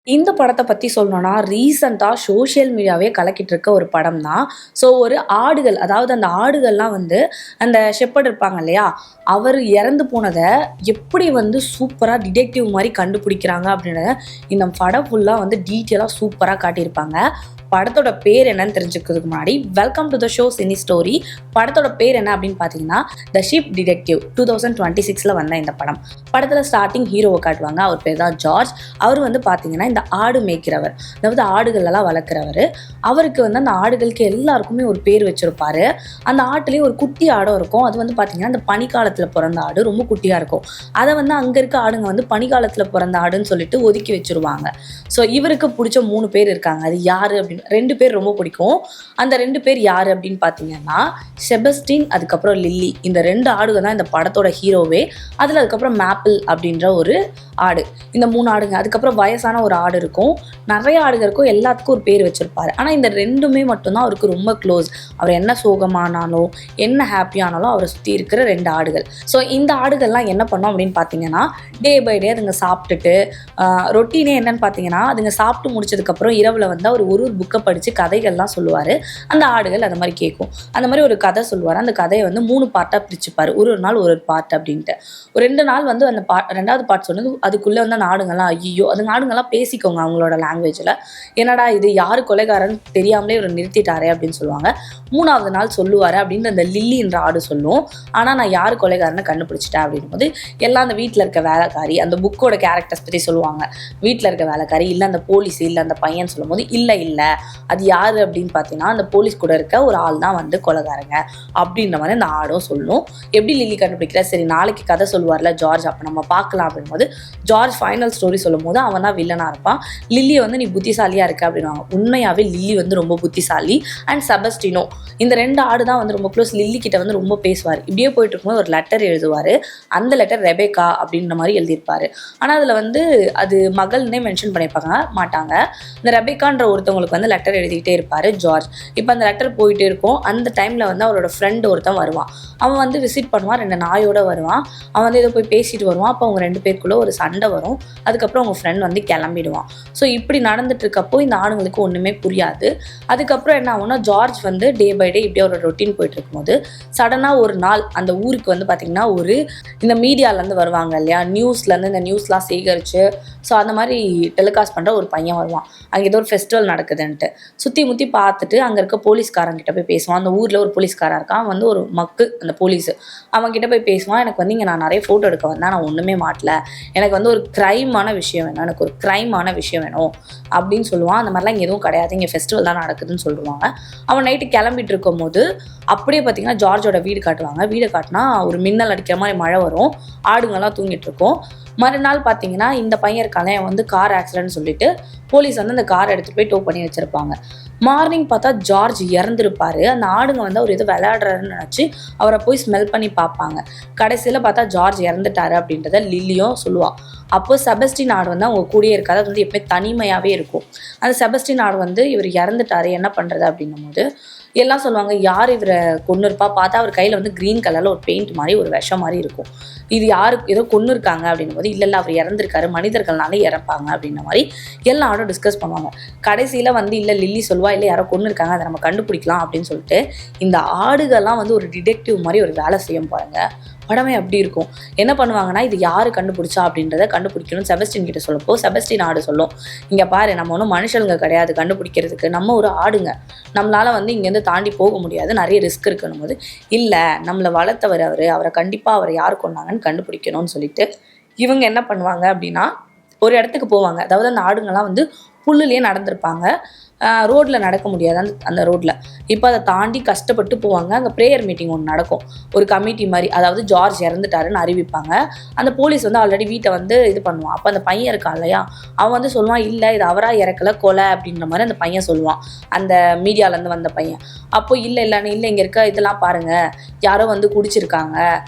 இந்த படத்த பத்தி சொல்லணும்னா, ரீசென்ட்டா சோசியல் மீடியாவே கலக்கிட்டு இருக்க ஒரு படம் தான். ஸோ ஒரு ஆடுகள், அதாவது அந்த ஆடுகள்லாம் வந்து அந்த ஷெப்பர்ட் இருப்பாங்க இல்லையா? அவரு இறந்து போனத எப்படி வந்து சூப்பரா டிடெக்டிவ் மாரி கண்டுபிடிக்கிறாங்க அப்படின்றத இந்த படம் ஃபுல்லா வந்து டீட்டெயிலா சூப்பரா காட்டியிருப்பாங்க. படத்தோட பேர் என்னன்னு தெரிஞ்சுக்கிறதுக்கு முன்னாடி, welcome to the show cine story. படத்தோட பேர் என்ன அப்படின்னு பார்த்தீங்கன்னா, த ஷிப் டிடெக்டிவ் 2026ல வந்த இந்த படம். படத்துல ஸ்டார்டிங் ஹீரோவை காட்டுவாங்க. அவர் பேர் தான் ஜார்ஜ். அவர் வந்து பார்த்தீங்கன்னா, இந்த ஆடு மேய்க்கிறவர், அதாவது ஆடுகள் எல்லாம் வளர்க்குறவர். அவருக்கு வந்து அந்த ஆடுகளுக்கு எல்லாருக்குமே ஒரு பேர் வச்சிருப்பாரு. அந்த ஆட்டுலேயே ஒரு குட்டி ஆடும் இருக்கும். அது வந்து பார்த்தீங்கன்னா, இந்த பனிக்காலத்தில் பிறந்த ஆடு ரொம்ப குட்டியாக இருக்கும். அதை வந்து அங்கே இருக்க ஆடுங்க வந்து பனிக்காலத்தில் பிறந்த ஆடுன்னு சொல்லிட்டு ஒதுக்கி வச்சிருவாங்க. ஸோ இவருக்கு பிடிச்ச 3 பேர் இருக்காங்க. அது யாரு அப்படின்னு 2 பேர் ரொம்ப பிடிக்கும். அந்த 2 பேர் யாரு அப்படின்னு பார்த்தீங்கன்னா, செபஸ்டின் அதுக்கப்புறம் லில்லி. இந்த 2 ஆடுங்க தான் இந்த படத்தோட ஹீரோவே. அதில் அதுக்கப்புறம் மேப்பிள் அப்படின்ற ஒரு ஆடு. இந்த 3 ஆடுங்க. அதுக்கப்புறம் வயசான ஒரு ஆடு இருக்கும். நிறைய ஆடுகள் இருக்கும். எல்லாத்துக்கும் ஒரு பேர் வச்சிருப்பாரு. ஆனால் இந்த 2மே மட்டும்தான் அவருக்கு ரொம்ப க்ளோஸ். அவர் என்ன சோகமானாலும் என்ன ஹாப்பியானாலும் அவரை சுற்றி இருக்கிற 2 ஆடுகள். ஸோ இந்த ஆடுகள்லாம் என்ன பண்ணோம் அப்படின்னு பார்த்தீங்கன்னா, டே பை டே அதுங்க சாப்பிட்டுட்டு ரொட்டீனே என்னன்னு பார்த்தீங்கன்னா, அதுங்க சாப்பிட்டு முடிச்சதுக்கப்புறம் இரவில் வந்து அவர் ஒரு புக்கை படித்து கதைகள்லாம் சொல்லுவார். அந்த ஆடுகள் அந்த மாதிரி கேட்கும். அந்த மாதிரி ஒரு கதை சொல்லுவார். அந்த கதையை வந்து 3 பார்ட்டாக பிரிச்சுப்பார். ஒரு நாள் ஒரு பார்ட் அப்படின்ட்டு. ஒரு 2 நாள் வந்து அந்த 2வது பார்ட் சொன்னது அதுக்குள்ளே வந்து அந்த ஆடுங்கள்லாம் ஐயோ அது ஆடுங்கள்லாம் பேசிக்கோங்க அவங்களோட லாங்குவேஜில். என்னடா இது யார் கொலைகாரன்னு தெரியாமலே இவர் நிறுத்திட்டாரே அப்படின்னு சொல்லுவாங்க. 3வது நாள் சொல்லுவார் அப்படின்னு அந்த லில்லின்ற ஆடு சொல்லும். ஆனால் நான் யார் கொலைகாரனை கண்டுபிடிச்சிட்டேன் அப்படின்னும் போது எல்லாம் அந்த வீட்டில் இருக்க வேலைக்காரி, அந்த புக்கோட கேரக்டர்ஸ் பற்றி சொல்லுவாங்க. வீட்டில் இருக்க வேலைக்காரி, இல்லை அந்த போலீஸ், இல்லை அந்த பையன் சொல்லும் போது இல்லை அது யார் அப்படின்னு பார்த்தீங்கன்னா, அந்த போலீஸ் கூட இருக்க ஒரு ஆள் தான் வந்து கொலைகாரங்க அப்படின்ற மாதிரி அந்த ஆடும் சொல்லும். எப்படி லில்லி கண்டுபிடிக்கிற, சரி நாளைக்கு கதை சொல்லுவார்ல ஜார்ஜ், அப்போ நம்ம பார்க்கலாம் அப்படின்போது ஜார்ஜ் ஃபைனல் ஸ்டோரி சொல்லும் போது அவன் தான் வில்லனாக இருப்பான். லில்லியை வந்து நீ புத்திசாலியாக இருக்க அப்படின்வாங்க. உண்மையாகவே லில்லி வந்து ரொம்ப புத்திசாலி. அண்ட் செபஸ்டினோ, இந்த 2 ஆடு தான் வந்து ரொம்ப க்ளோஸ். லில்லி கிட்ட வந்து ரொம்ப பேசுவார். இப்படியே போயிட்டு இருக்கும்போது ஒரு லெட்டர் எழுதுவார். அந்த லெட்டர் ரெபேக்கா அப்படின்ற மாதிரி எழுதியிருப்பார். ஆனால் அதில் வந்து அது மகள்னே மென்ஷன் பண்ணியிருப்பாங்க மாட்டாங்க. இந்த ரெபேக்கான்ற ஒருத்தவங்களுக்கு வந்து லெட்டர் எழுதிக்கிட்டே இருப்பார் ஜார்ஜ். இப்போ அந்த லெட்டர் போயிட்டே இருக்கும். அந்த டைமில் வந்து அவரோட ஃப்ரெண்டு ஒருத்தன் வருவான். அவன் வந்து விசிட் பண்ணுவான். 2 நாயோட வருவான். அவன் வந்து ஏதோ போய் பேசிட்டு வருவான். அப்போ அவங்க 2 பேருக்குள்ளே ஒரு சண்டை வரும். அதுக்கப்புறம் அவங்க ஃப்ரெண்ட் வந்து கிளம்பிடுவான். ஸோ இப்படி நடந்துட்டு இருக்கப்போ இந்த ஆணுங்களுக்கு ஒன்றுமே புரியாது. அதுக்கப்புறம் என்ன ஆகும்னா, ஜார்ஜ் வந்து டே பை டே இப்படியே ஒரு ரொட்டீன் போயிட்டு இருக்கும்போது சடனாக ஒரு நாள் அந்த ஊருக்கு வந்து பார்த்திங்கன்னா ஒரு இந்த மீடியாவிலேருந்து வருவாங்க இல்லையா, நியூஸ்லேருந்து இந்த நியூஸ்லாம் சேகரித்து ஸோ அந்த மாதிரி டெலிகாஸ்ட் பண்ணுற ஒரு பையன் வருவான். அங்கே ஏதோ ஒரு ஃபெஸ்டிவல் நடக்குதுன்ட்டு சுற்றி முற்றி பார்த்துட்டு அங்கே இருக்க போலீஸ்காரங்கிட்ட போய் பேசுவான். அந்த ஊரில் ஒரு போலீஸ்காரன் இருக்கான். அவன் வந்து ஒரு மக்கு அந்த போலீஸு. அவன்கிட்ட போய் பேசுவான். எனக்கு வந்து இங்கே நான் நிறைய ஃபோட்டோ எடுக்க வந்தேன், நான் ஒன்றுமே மாட்டல, எனக்கு வந்து ஒரு க்ரைமான விஷயம் வேணும், எனக்கு ஒரு க்ரைமான விஷயம் வேணும் அப்படின்னு சொல்லுவான். அந்த மாதிரிலாம் இங்கே எதுவும் கிடையாது, இங்கே ஃபெஸ்டிவல் தான் நடக்குதுன்னு சொல்லுவாங்க. அவன் நைட்டு கிளம்பிட்டு இருக்கும் போது அப்படியே பார்த்தீங்கன்னா ஜார்ஜோட வீடு காட்டுவாங்க. வீடை காட்டினா ஒரு மின்னல் அடிக்கிற மாதிரி மழை வரும். ஆடுங்கள்லாம் தூங்கிட்டு இருக்கும். மறுநாள் பார்த்தீங்கன்னா இந்த பையன் இருக்கானே வந்து கார் ஆக்சிடென்ட் சொல்லிட்டு போலீஸ் வந்து அந்த காரை எடுத்துகிட்டு போய் டோ பண்ணி வச்சுருப்பாங்க. மார்னிங் பார்த்தா ஜார்ஜ் இறந்துருப்பார். அந்த ஆடுங்க வந்து அவர் எதோ விளையாடுறாருன்னு நினச்சி அவரை போய் ஸ்மெல் பண்ணி பார்ப்பாங்க. கடைசியில் பார்த்தா ஜார்ஜ் இறந்துட்டாரு அப்படின்றத லில்லியும் சொல்லுவாள். அப்போ செபஸ்டின் ஆடு வந்து அவங்க கூடயே இருக்காது. அது வந்து எப்போயும் தனிமையாகவே இருக்கும். அந்த செபஸ்டின் ஆடு வந்து இவர் இறந்துட்டாரு என்ன பண்ணுறது அப்படின்னும் போது எல்லாம் சொல்லுவாங்க, யார் இவரை கொன்று இருப்பா, பார்த்தா அவர் கையில் வந்து க்ரீன் கலரில் ஒரு பெயிண்ட் மாதிரி ஒரு விஷம் மாதிரி இருக்கும். இது யாருக்கு ஏதோ கொன்று இருக்காங்க அப்படின்னும் போது இல்லை அவர் இறந்துருக்காரு, மனிதர்கள்னாலே இறப்பாங்க அப்படின்ற மாதிரி எல்லா ஆடும் டிஸ்கஸ் பண்ணுவாங்க. கடைசியில் வந்து இல்லை லில்லி சொல்லுவா, இல்லை யாரோ கொன்று இருக்காங்க, அதை நம்ம கண்டுபிடிக்கலாம் அப்படின்னு சொல்லிட்டு இந்த ஆடுகள்லாம் வந்து ஒரு டிடெக்டிவ் மாதிரி ஒரு வேலை செய்யும் பாருங்க. படமே அப்படி இருக்கும். என்ன பண்ணுவாங்கன்னா, இது யார் கண்டுபிடிச்சா அப்படின்றத கண்டுபிடிக்கணும் செபஸ்டின் கிட்ட சொல்லப்போ செபஸ்டின் ஆடு சொல்லும், இங்கே பாரு நம்ம ஒன்றும் மனுஷனுங்க கிடையாது கண்டுபிடிக்கிறதுக்கு, நம்ம ஒரு ஆடுங்க, நம்மளால் வந்து இங்கேருந்து தாண்டி போக முடியாது, நிறைய ரிஸ்க் இருக்குன்னும் போது இல்லை நம்மளை வளர்த்தவர் அவரை கண்டிப்பாக அவரை யார் கொண்டாங்கன்னு கண்டுபிடிக்கணும்னு சொல்லிட்டு இவங்க என்ன பண்ணுவாங்க அப்படின்னா ஒரு இடத்துக்கு போவாங்க. அதாவது அந்த ஆடுங்கள்லாம் வந்து புல்லுலேயே நடந்திருப்பாங்க. ரோட்டில் நடக்க முடியாது அந்த ரோட்டில். இப்போ அதை தாண்டி கஷ்டப்பட்டு போவாங்க. அங்கே ப்ரேயர் மீட்டிங் ஒன்று நடக்கும். ஒரு கமிட்டி மாதிரி, அதாவது ஜார்ஜ் இறந்துட்டாருன்னு அறிவிப்பாங்க. அந்த போலீஸ் வந்து ஆல்ரெடி வீட்டை வந்து இது பண்ணுவான். அப்போ அந்த பையன் இருக்கான் இல்லையா, அவன் வந்து சொல்லுவான், இல்லை இது அவராக இறக்கலை, கொலை அப்படின்ற மாதிரி அந்த பையன் சொல்லுவான், அந்த மீடியாவிலேருந்து வந்த பையன். அப்போ இல்லை இங்கே இருக்க இதெல்லாம் பாருங்கள், யாரோ வந்து குடிச்சிருக்காங்க,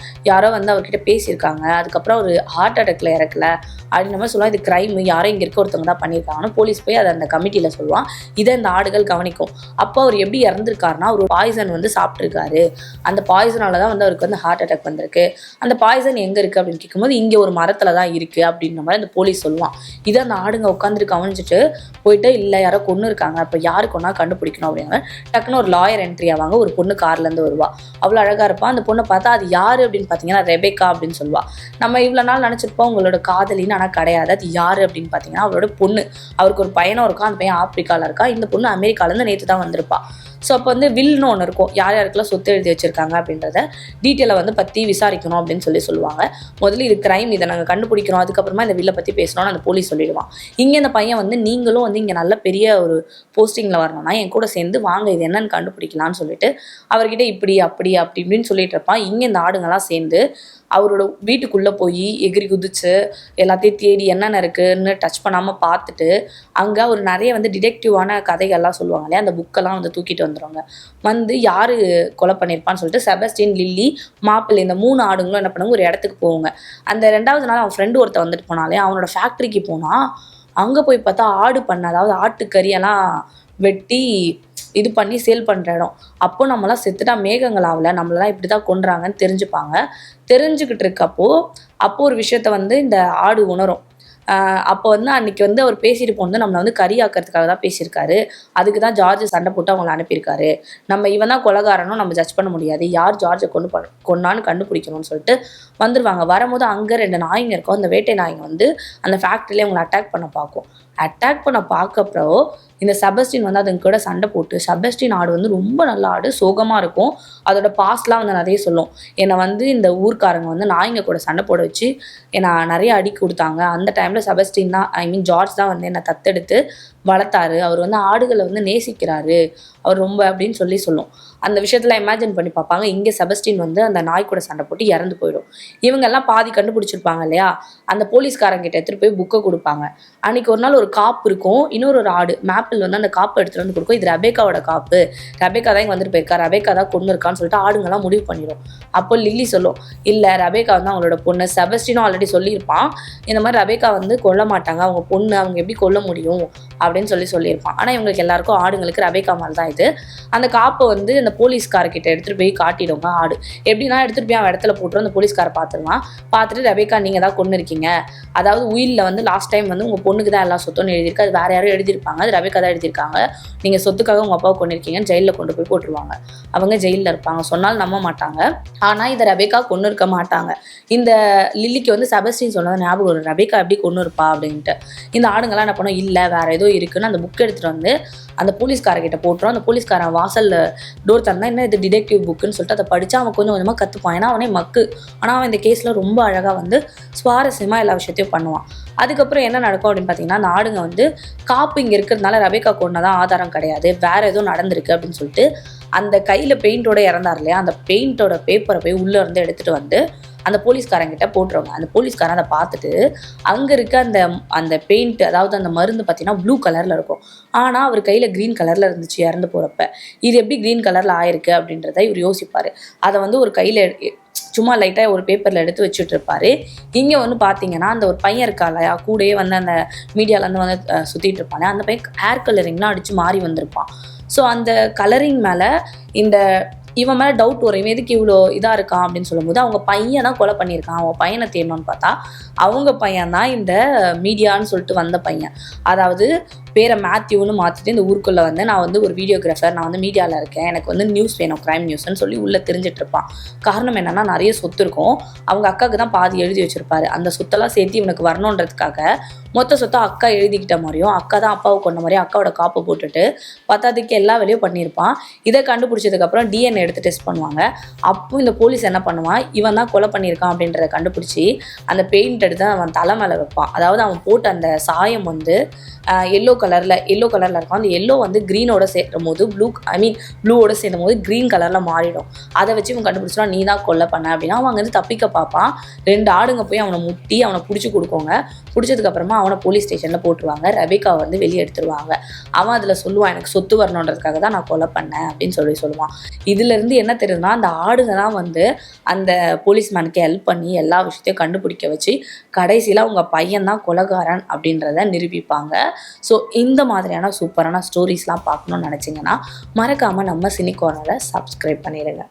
யாரோ வந்து அவர்கிட்ட பேசியிருக்காங்க, அதுக்கப்புறம் ஒரு ஹார்ட் அட்டாக்ல இறக்கலை அப்படின்ற மாதிரி சொல்லுவான். இது க்ரைம், யாரோ இங்கே இருக்க ஒருத்தவங்க தான் பண்ணியிருக்காங்கன்னு போலீஸ் போய் அதை அந்த கமிட்டியில் சொல்லுவான். இதை இந்த ஆடுகள் கவனிக்கும். அப்போ அவர் எப்படி இறந்துருக்காருன்னா, அவர் பாய்சன் வந்து சாப்பிட்ருக்காரு. அந்த பாய்சனால தான் வந்து அவருக்கு வந்து ஹார்ட் அட்டாக் வந்திருக்கு. அந்த பாய்சன் எங்கே இருக்குது அப்படின்னு கேட்கும்போது, இங்கே ஒரு மரத்தில் தான் இருக்குது அப்படின்ற மாதிரி அந்த போலீஸ் சொல்லுவான். இதை அந்த ஆடுங்க உட்காந்துட்டு கவனிச்சுட்டு போயிட்டு, இல்லை யாரோ கொன்று இருக்காங்க, அப்போ யாரு கொன்னா கண்டுபிடிக்கணும் அப்படிங்க. டக்குன்னு ஒரு லாயர் என்ட்ரி ஆவாங்க. ஒரு பொண்ணு கார்லேருந்து வருவா. அவ்வளோ அழகாக இருப்பான். அந்த பொண்ணை பார்த்தா அது யார் அப்படின்னு பார்த்தீங்கன்னா ரெபேக்கா அப்படின்னு சொல்லுவா. நம்ம இவ்வளோ நாள் நினச்சிருப்போம் உங்களோட காதலின்னு, ஆனால் கிடையாது. அது யார் அப்படின்னு பார்த்தீங்கன்னா அவரோட பொண்ணு. அவருக்கு ஒரு பையனும் இருக்கான். அந்த பையன் ஆப்பிரிக்காவில் இருக்கா. இந்த பொண்ணு அமெரிக்காலேருந்து நேற்று தான் வந்திருப்பா. ஸோ அப்போ வந்து வில்னு ஒன்று இருக்கும், யார் யாருக்கெல்லாம் சொத்து எழுதி வச்சிருக்காங்க அப்படின்றத டீட்டெயிலை வந்து பற்றி விசாரிக்கணும் அப்படின்னு சொல்லுவாங்க. முதல்ல இது கிரைம், இதை நாங்கள் கண்டுபிடிக்கிறோம், அதுக்கப்புறமா இந்த வில்லை பற்றி பேசணும்னு அந்த போலீஸ் சொல்லிடுவான். இங்கே இந்த பையன் வந்து நீங்களும் வந்து இங்கே நல்ல பெரிய ஒரு போஸ்டிங்கில் வரணும்னா என் கூட சேர்ந்து வாங்க, இது என்னன்னு கண்டுபிடிக்கலான்னு சொல்லிட்டு அவர்கிட்ட இப்படி அப்படி அப்படி இப்படின்னு சொல்லிட்டு இருப்பான். இங்கே இந்த ஆடுங்கள்லாம் சேர்ந்து அவரோட வீட்டுக்குள்ளே போய் எகிரி குதிச்சு எல்லாத்தையும் தேடி என்னென்ன இருக்குன்னு டச் பண்ணாமல் பார்த்துட்டு, அங்கே ஒரு நிறைய வந்து டிடெக்டிவான கதைகள்லாம் சொல்லுவாங்க இல்லையா, அந்த புக்கெல்லாம் வந்து தூக்கிட்டு வந்துடுவாங்க. வந்து யார் கொலை பண்ணியிருப்பான்னு சொல்லிட்டு செபஸ்டின், லில்லி, மாப்பிள்ளை இந்த 3 ஆடுங்களும் என்ன பண்ணுவாங்க, ஒரு இடத்துக்கு போவாங்க. அந்த 2வது நாள் அவன் ஃப்ரெண்டு ஒருத்தர் வந்துட்டு போனாலே, அவனோட ஃபேக்ட்ரிக்கு போனால் அங்கே போய் பார்த்தா ஆடு பண்ண, அதாவது ஆட்டுக்கறியெல்லாம் வெட்டி இது பண்ணி சேல் பண்ணுற இடம். அப்போ நம்மளாம் செத்துட்டா மேகங்கள் ஆகலை, நம்மளெல்லாம் இப்படி தான் கொன்றாங்கன்னு தெரிஞ்சுப்பாங்க. தெரிஞ்சுக்கிட்டு இருக்கப்போ அப்போ ஒரு விஷயத்த வந்து இந்த ஆடு உணரும். அப்போ வந்து அன்றைக்கி வந்து அவர் பேசிட்டு போனது நம்மளை வந்து கறியாக்கிறதுக்காக தான் பேசியிருக்காரு. அதுக்கு தான் ஜார்ஜ் சண்டை போட்டு அவங்கள அனுப்பியிருக்காரு. நம்ம இவன் தான் கொலைகாரனும் நம்ம ஜட்ஜ் பண்ண முடியாது, யார் ஜார்ஜை கொன்னான்னு கண்டுபிடிக்கணும்னு சொல்லிட்டு வந்துடுவாங்க. வரும்போது அங்கே 2 நாய்ங்க இருக்கும். அந்த வேட்டை நாய்ங்க வந்து அந்த ஃபேக்ட்ரியிலே அவங்களை அட்டாக் பண்ண பார்க்கும். அட்டாக் பண்ண பார்க்கப்போ இந்த செபஸ்டின் வந்து அதுங்க கூட சண்டை போட்டு, செபஸ்டின் ஆடு வந்து ரொம்ப நல்ல ஆடு, சோகமாக இருக்கும். அதோட பாஸ்ட்லாம் வந்து நிறைய சொல்லும். என்னை வந்து இந்த ஊர்க்காரங்க வந்து நாய்ங்க கூட சண்டை போட வச்சு என்னை நிறைய அடி கொடுத்தாங்க. அந்த டைமில் செபஸ்டின் தான், ஐ மீன் ஜார்ஜ் தான் வந்து என்னை தத்தெடுத்து வளர்த்தாரு. அவர் வந்து ஆடுகளை வந்து நேசிக்கிறாரு அவர் ரொம்ப அப்படின்னு சொல்லும். அந்த விஷயத்தில் இமேஜின் பண்ணி பார்ப்பாங்க. இங்கே செபஸ்டின் வந்து அந்த நாய் கூட சண்டை போட்டு இறந்து போயிடும். இவங்கெல்லாம் பாதி கண்டுபிடிச்சிருப்பாங்க இல்லையா, அந்த போலீஸ்காரங்கிட்ட எடுத்துகிட்டு போய் புக்கை கொடுப்பாங்க. அன்றைக்கி ஒரு நாள் ஒரு காப்பு இருக்கும், இன்னொரு ஆடு மேப்பிள் வந்து அந்த காப்பை எடுத்துகிட்டு வந்து கொடுக்கும். இது ரெபேக்காவோட காப்பு, ரெபேக்கா தான் இங்கே வந்துட்டு போயிருக்கா, ரெபேக்கா தான் கொண்டு இருக்கான்னு சொல்லிட்டு ஆடுங்கெல்லாம் முடிவு பண்ணிடும். அப்போ லில்லி சொல்லும், இல்லை ரெபேக்கா வந்து அவங்களோட பொண்ணு. செபஸ்டினும் ஆல்ரெடி சொல்லியிருப்பான், இந்த மாதிரி ரெபேக்கா வந்து கொல்ல மாட்டாங்க, அவங்க பொண்ணு, அவங்க எப்படி கொல்ல முடியும் அப்படின்னு சொல்லியிருப்பான். ஆனால் இவங்களுக்கு எல்லாருக்கும் ஆடுங்களுக்கு ரெபேக்கா மாதிரி தான் இது. அந்த காப்பை வந்து அந்த போலீஸ்காரர்கிட்ட எடுத்துகிட்டு போய் காட்டிடுவாங்க. ஆடு எப்படின்னா எடுத்துகிட்டு போய் அவன் இடத்துல போட்டுரும். அந்த போலீஸ்காரை பார்த்துருவான். பார்த்துட்டு ரெபேக்கா நீங்கள் தான் கொண்டு இருக்கீங்க, அதாவது உயிலில் வந்து லாஸ்ட் டைம் வந்து உங்கள் பொண்ணுக்கு தான் எல்லாம் சொத்துன்னு எழுதியிருக்கு, அது வேறு யாரும் எழுதியிருப்பாங்க, அது ரெபேக்கா தான் எழுதியிருக்காங்க, நீங்கள் சொத்துக்காக உங்கள் அப்பாவை கொண்டு இருக்கீங்கன்னு ஜெயிலில் கொண்டு போய் போட்டுருவாங்க. அவங்க ஜெயிலில் இருப்பாங்க, சொன்னால் நம்ப மாட்டாங்க. ஆனால் இதை ரெபேக்கா கொண்டு இருக்க மாட்டாங்க. இந்த லில்லிக்கு வந்து செபஸ்டின் சொன்னது ஞாபகம் வரும், ரெபேக்கா எப்படி கொண்டு இருப்பா அப்படின்ட்டு. இந்த ஆடுங்கள்லாம் என்ன பண்ணோம், இல்லை வேறு ஏதோ இருக்குன்னு அந்த புக் எடுத்துகிட்டு வந்து அந்த போலீஸ்காரர்கிட்ட போட்டுரும். அந்த போலீஸ்காரன் வாசலில் டோர் தந்தா என்ன இது டிடெக்டிவ் புக்குன்னு சொல்லிட்டு அதை படித்து அவன் கொஞ்சம் கொஞ்சமாக கற்றுப்பான். ஏன்னா அவனே மக்கு, ஆனால் அவன் இந்த கேஸில் ரொம்ப அழகாக வந்து சுவாரஸ்யமாக எல்லா விஷயத்தையும் பண்ணுவான். அதுக்கப்புறம் என்ன நடக்கும் அப்படின்னு பார்த்தீங்கன்னா, அந்த ஆடுங்க வந்து காப்பு இங்கே இருக்கிறதுனால ரெபேக்கா கொன்னதான் ஆதாரம் கிடையாது, வேறு எதுவும் நடந்திருக்கு அப்படின்னு சொல்லிட்டு அந்த கையில் பெயிண்டோட இறந்தார் இல்லையா, அந்த பெயிண்டோட பேப்பரை போய் உள்ளே இருந்து எடுத்துகிட்டு வந்து அந்த போலீஸ்காரங்கிட்ட போட்டுருவாங்க. அந்த போலீஸ்காரன் அதை பார்த்துட்டு அங்கே இருக்க அந்த பெயிண்ட், அதாவது அந்த மருந்து பார்த்தீங்கன்னா ப்ளூ கலரில் இருக்கும். ஆனால் அவர் கையில் க்ரீன் கலரில் இருந்துச்சு இறந்து போகிறப்ப. இது எப்படி க்ரீன் கலரில் ஆயிருக்கு அப்படின்றத இவர் யோசிப்பார். அதை வந்து ஒரு கையில் சும்மா லைட்டாக ஒரு பேப்பரில் எடுத்து வச்சுட்டு இருப்பார். இங்கே வந்து பார்த்தீங்கன்னா அந்த ஒரு பையன் இருக்கா இல்லையா, கூடயே வந்து அந்த மீடியாவிலேருந்து வந்து சுற்றிட்டு இருப்பானே, அந்த பையன் ஹேர் கலரிங்லாம் அடித்து மாறி வந்திருப்பான். ஸோ அந்த கலரிங் மேலே இவன் மேலே டவுட் வரும், இவன் எதுக்கு இவ்வளோ இதாக இருக்கான் அப்படின்னு சொல்லும்போது அவங்க பையன் தான் கொலை பண்ணியிருக்கான். அவங்க பையனை தேடணும்னு பார்த்தா அவங்க பையன் தான் இந்த மீடியான்னு சொல்லிட்டு வந்த பையன். அதாவது பேரை மேத்யூன்னு மாற்றிட்டு இந்த ஊருக்குள்ளே வந்து நான் வந்து ஒரு வீடியோகிராஃபர், நான் வந்து மீடியாவில் இருக்கேன், எனக்கு வந்து நியூஸ் வேணும், க்ரைம் நியூஸ்ன்னு சொல்லி உள்ளே தெரிஞ்சிட்டு இருப்பான். காரணம் என்னென்னா நிறைய சொத்து இருக்கும், அவங்க அக்காவுக்கு தான் பாதி எழுதி வச்சுருப்பாரு. அந்த சொத்தெல்லாம் சேர்த்து இவனுக்கு வரணுன்றதுக்காக மொத்த சொத்தை அக்கா எழுதிக்கிட்ட மாதிரியும், அக்கா தான் அப்பாவை கொண்ட மாதிரியும் அக்காவோட காப்பை போட்டுட்டு பத்தாதுக்கு எல்லா வேலையும் பண்ணியிருப்பான். இதை கண்டுபிடிச்சதுக்கப்புறம் டிஎன்ஏ எடுத்து டெஸ்ட் பண்ணுவாங்க. அப்போ இந்த போலீஸ் என்ன பண்ணுவான், இவன் தான் கொலை பண்ணியிருக்கான் அப்படின்றத கண்டுபிடிச்சி அந்த பெயிண்ட் எடுத்து அவன் தலை மேலே வைப்பான். அதாவது அவன் போட்ட அந்த சாயம் வந்து எல்லோ கலரில் இருக்கும். அந்த எல்லோ வந்து க்ரீனோட சேர்க்கும் போது ப்ளூவோட சேர்க்கும் போது க்ரீன் கலரில் மாறிடும். அதை வச்சு இவன் கண்டுபிடிச்சா நீ தான் கொலை பண்ண அப்படின்னா அவன் வந்து தப்பிக்க பார்ப்பான். 2 ஆடுங்க போய் அவனை முட்டி அவனை பிடிச்சி கொடுக்குவாங்க. பிடிச்சதுக்கப்புறமா அவனை போலீஸ் ஸ்டேஷனில் போட்டுருவாங்க. ரெபேக்காவை வந்து வெளியே எடுத்துருவாங்க. அவன் அதில் சொல்லுவான், எனக்கு சொத்து வரணுன்றதுக்காக தான் நான் கொலை பண்ணேன் அப்படின்னு சொல்லுவான். இதுலேருந்து என்ன தெரியுதுன்னா, அந்த ஆடுங்க தான் வந்து அந்த போலீஸ்மேனுக்கு ஹெல்ப் பண்ணி எல்லா விஷயத்தையும் கண்டுபிடிக்க வச்சு கடைசியில் அவங்க பையன்தான் கொலைகாரன் அப்படின்றத நிரூபிப்பாங்க. ஸோ இந்த மாதிரியான சூப்பரான ஸ்டோரிஸ்லாம் பார்க்கணுன்னு நினச்சிங்கன்னா மறக்காமல் நம்ம சினி கார்னரை சப்ஸ்கிரைப் பண்ணிடுங்க.